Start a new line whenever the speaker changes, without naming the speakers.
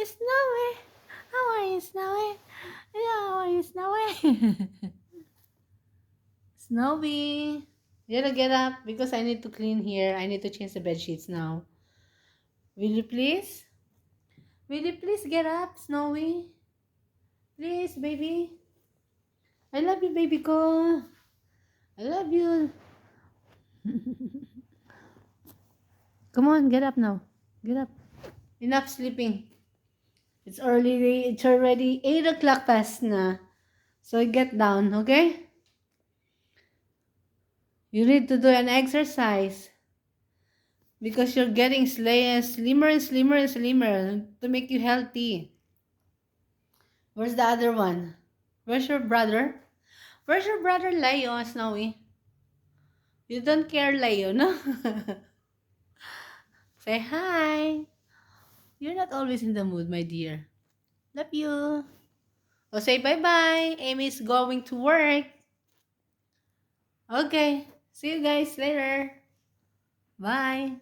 Snowy. How are you, Snowy? Yeah, how are you, Snowy? Snowy. You gotta get up because I need to clean here. I need to change the bed sheets now. Will you please? Will you please get up, Snowy? Please, baby. I love you, baby ko. I love you. Come on, get up now. Get up. Enough sleeping. It's early. It's already 8 o'clock past na. So get down, okay? You need to do an exercise because you're getting slimmer and slimmer and slimmer to make you healthy. Where's the other one? Where's your brother? Where's your brother Leo, Snowy? You don't care, Leo, no? Say hi. You're not always in the mood, my dear. Love you. Oh, say bye-bye. Amy's going to work. Okay. See you guys later. Bye.